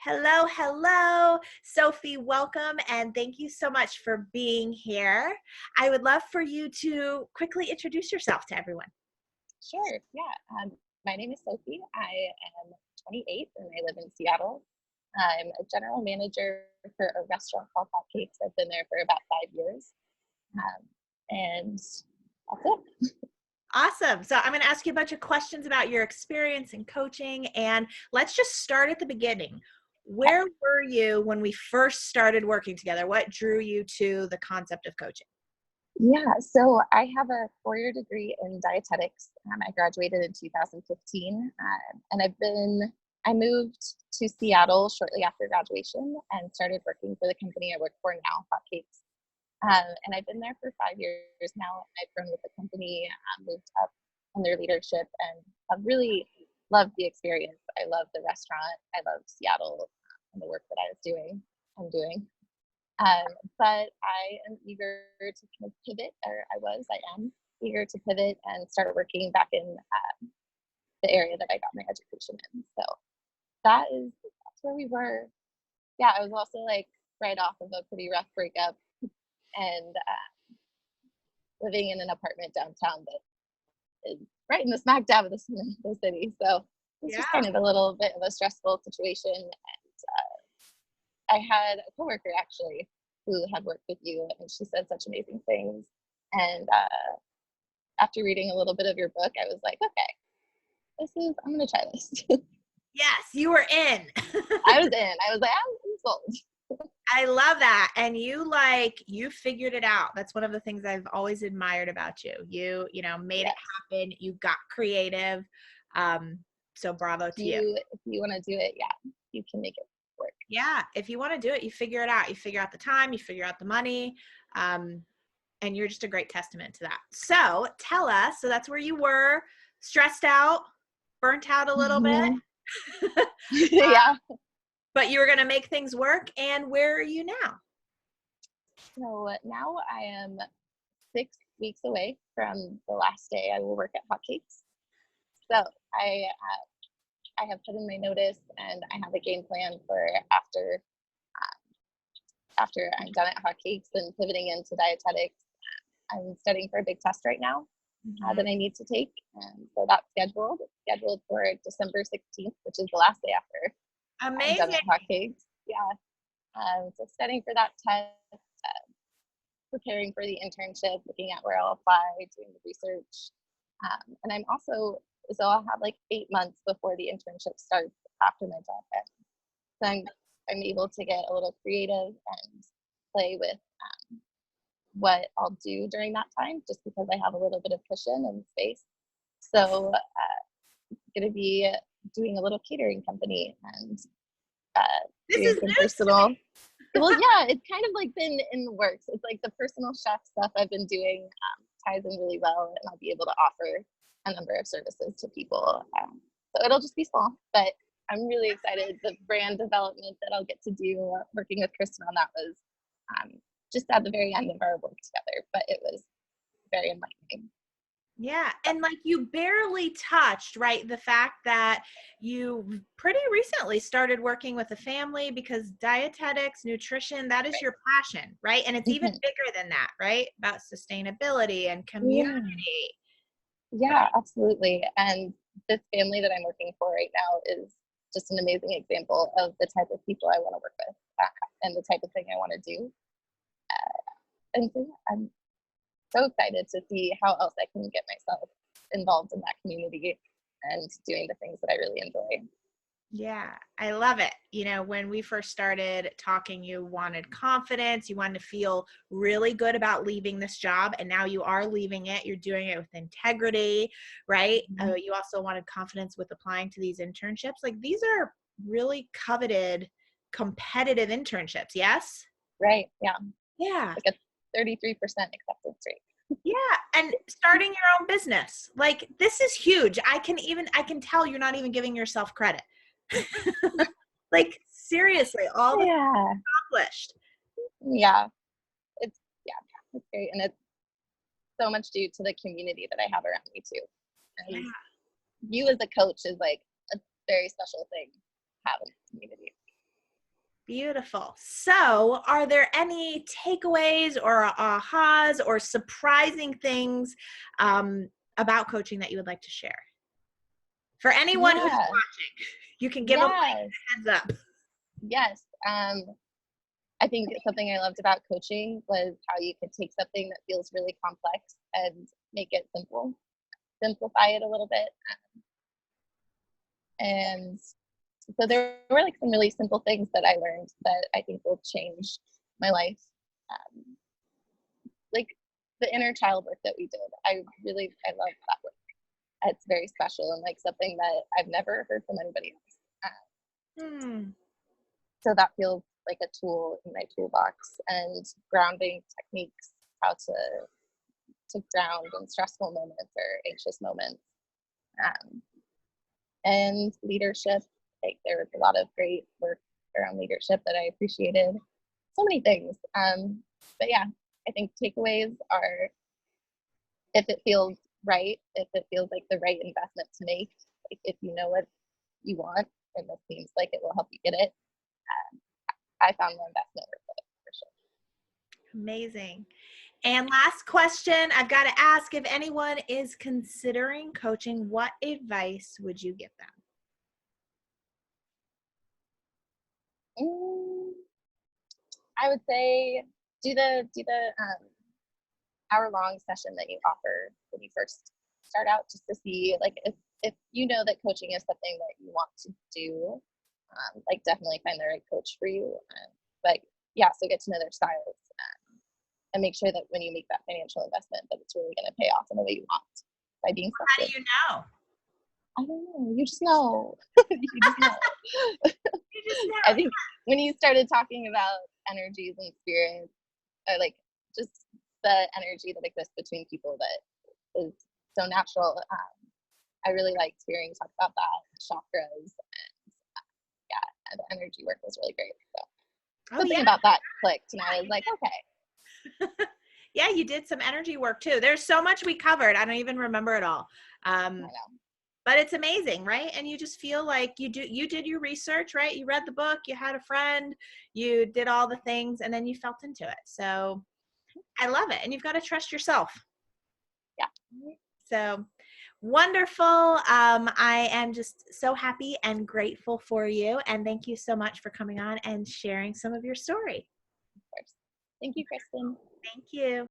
Hello, hello. Sophie, welcome and thank you so much for being here. I would love for you to quickly introduce yourself to everyone. Sure. Yeah. My name is Sophie. I am 28 and I live in Seattle. I'm a general manager for a restaurant called Hot Cakes. I've been there for about 5 years. And that's it. Awesome. So I'm going to ask you a bunch of questions about your experience in coaching, and let's just start at the beginning. Where were you when we first started working together? What drew you to the concept of coaching? Yeah. So I have a 4-year degree in dietetics. I graduated in 2015. And I moved to Seattle shortly after graduation and started working for the company I work for now, Hot Cakes. And I've been there for 5 years now. And I've grown with the company, moved up on their leadership, and I've really loved the experience. I love the restaurant. I love Seattle and the work that I'm doing. But I am eager to kind of pivot, or I am eager to pivot and start working back in the area that I got my education in. So that's where we were. Yeah, I was also like right off of a pretty rough breakup and living in an apartment downtown that is right in the smack dab of the city. So it's Yeah. just kind of a little bit of a stressful situation. And I had a coworker actually who had worked with you, and she said such amazing things. And after reading a little bit of your book, I was like, okay, I'm going to try this. Yes, you were in. I was in. I was like, I'm sold. I love that. And you figured it out. That's one of the things I've always admired about you. You made it happen. You got creative. So bravo to you. If you want to do it, yeah, you can make it work. Yeah. If you want to do it, you figure it out. You figure out the time, you figure out the money. And you're just a great testament to that. So tell us, so that's where you were, stressed out, burnt out a little bit. Yeah. But you were going to make things work. And where are you now? So now I am 6 weeks away from the last day I will work at Hot Cakes. So I have put in my notice, and I have a game plan for after I'm done at Hot Cakes and pivoting into dietetics. I'm studying for a big test right now that I need to take, and so that's scheduled for December 16th, which is the last day after I'm done at Hot Cakes. Yeah. So studying for that test, preparing for the internship, looking at where I'll apply, doing the research. And so I'll have like 8 months before the internship starts after my job ends. So I'm able to get a little creative and play with what I'll do during that time, just because I have a little bit of cushion and space. So I'm going to be doing a little catering company and doing some personal. Well, yeah, it's kind of like been in the works. It's like the personal chef stuff I've been doing ties in really well, and I'll be able to offer a number of services to people. So it'll just be small, but I'm really excited. The brand development that I'll get to do working with Kristen on that was just at the very end of our work together, but it was very enlightening. Yeah. And like you barely touched, right, the fact that you pretty recently started working with a family, because dietetics, nutrition, that is your passion, right? And it's even bigger than that, right? About sustainability and community. Yeah, absolutely. And this family that I'm working for right now is just an amazing example of the type of people I want to work with and the type of thing I want to do. And so I'm so excited to see how else I can get myself involved in that community and doing the things that I really enjoy. Yeah, I love it. When we first started talking, you wanted confidence. You wanted to feel really good about leaving this job. And now you are leaving it. You're doing it with integrity, right? You also wanted confidence with applying to these internships. Like, these are really coveted, competitive internships. Yes? Right. Yeah. Yeah. Like a 33% acceptance rate. Yeah. And starting your own business. Like, this is huge. I can tell you're not even giving yourself credit. Like, seriously, all the accomplished. Yeah, it's great, and it's so much due to the community that I have around me too. And you as a coach is like a very special thing to have in the community. Beautiful. So, are there any takeaways or ahas or surprising things about coaching that you would like to share? For anyone who's Yeah. watching, you can give them like Yes. a heads up. Yes. I think something I loved about coaching was how you could take something that feels really complex and make it simple, simplify it a little bit. And so there were like some really simple things that I learned that I think will change my life. Um, like the inner child work that we did. I love that work. It's very special and like something that I've never heard from anybody else. Hmm. So that feels like a tool in my toolbox, and grounding techniques, how to ground in stressful moments or anxious moments. Um, and leadership, like there was a lot of great work around leadership that I appreciated. So many things. But yeah, I think takeaways are, if it feels right, if it feels like the right investment to make, like if you know what you want and this seems like it will help you get it, I found the investment worth it for sure. Amazing. And last question, I've got to ask, if anyone is considering coaching, what advice would you give them? I would say do the hour-long session that you offer when you first start out, just to see like if you know that coaching is something that you want to do, like definitely find the right coach for you. But yeah, so get to know their styles, and make sure that when you make that financial investment, that it's really going to pay off in the way you want by being How do selective. you know? I don't know. You just know. You just know. You just I know. think when you started talking about energies and spirits, or like just the energy that exists between people that is so natural, I really liked hearing you talk about that, chakras, and yeah, and the energy work was really great. So Oh, something yeah. about that clicked, and I was like, okay. Yeah, you did some energy work too. There's so much we covered. I don't even remember it all. I know. But it's amazing, right? And you just feel like you did your research, right? You read the book, you had a friend, you did all the things, and then you felt into it. So I love it. And you've got to trust yourself. Yeah. So wonderful. I am just so happy and grateful for you. And thank you so much for coming on and sharing some of your story. Of course. Thank you, Kristen. Thank you.